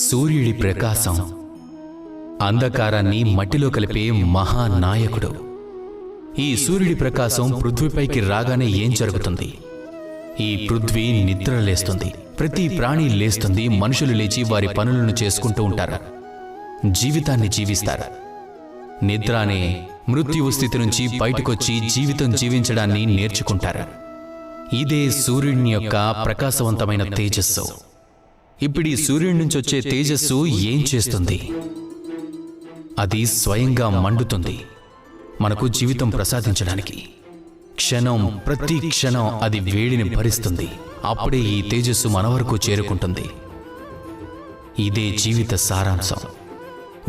సూర్యుడి ప్రకాశం అంధకారాన్ని మట్టిలో కలిపే మహానాయకుడు. ఈ సూర్యుడి ప్రకాశం పృథ్వీపైకి రాగానే ఏం జరుగుతుంది? ఈ పృథ్వీ నిద్ర లేస్తుంది. ప్రతి ప్రాణి లేస్తుంది. మనుషులు లేచి వారి పనులను చేసుకుంటూ ఉంటారు, జీవితాన్ని జీవిస్తారు. నిద్ర అనే మృత్యువు స్థితి నుంచి బయటకొచ్చి జీవితం జీవించడాన్ని నేర్చుకుంటారు. ఇదే సూర్యుని యొక్క ప్రకాశవంతమైన తేజస్సు. ఇప్పుడు ఈ సూర్యుడి నుంచి వచ్చే తేజస్సు ఏం చేస్తుంది? అది స్వయంగా మండుతుంది మనకు జీవితం ప్రసాదించడానికి. క్షణం ప్రతి క్షణం అది వేడిని భరిస్తుంది. అప్పుడే ఈ తేజస్సు మన వరకు చేరుకుంటుంది. ఇదే జీవిత సారాంశం.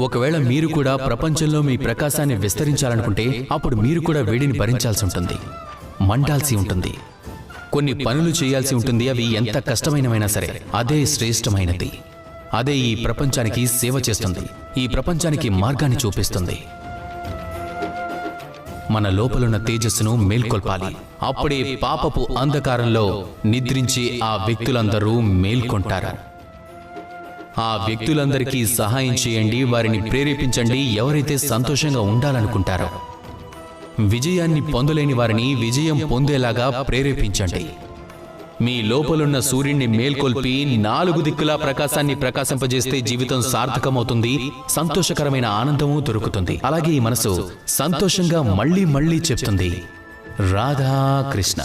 ఒకవేళ మీరు కూడా ప్రపంచంలో మీ ప్రకాశాన్ని విస్తరించాలనుకుంటే అప్పుడు మీరు కూడా వేడిని భరించాల్సి ఉంటుంది, మండాల్సి ఉంటుంది, కొన్ని పనులు చేయాల్సి ఉంటుంది. అవి ఎంత కష్టమైనవైనా సరే అదే శ్రేష్టమైనది. అదే ఈ ప్రపంచానికి సేవ చేస్తుంది, ఈ ప్రపంచానికి మార్గాన్ని చూపిస్తుంది. మన లోపలున్న తేజస్సును మేల్కొల్పాలి. అప్పుడే పాపపు అంధకారంలో నిద్రించే ఆ వ్యక్తులందరూ మేల్కొంటారు. ఆ వ్యక్తులందరికీ సహాయం చేయండి, వారిని ప్రేరేపించండి. ఎవరైతే సంతోషంగా ఉండాలనుకుంటారో, విజయాన్ని పొందలేని వారిని విజయం పొందేలాగా ప్రేరేపించండి. మీ లోపలున్న సూర్యుడిని మేల్కొల్పి 4 దిక్కులా ప్రకాశాన్ని ప్రకాశింపజేస్తే జీవితం సార్థకమవుతుంది, సంతోషకరమైన ఆనందము దొరుకుతుంది. అలాగే ఈ మనసు సంతోషంగా మళ్ళీ మళ్ళీ చెప్తుంది, రాధా కృష్ణ.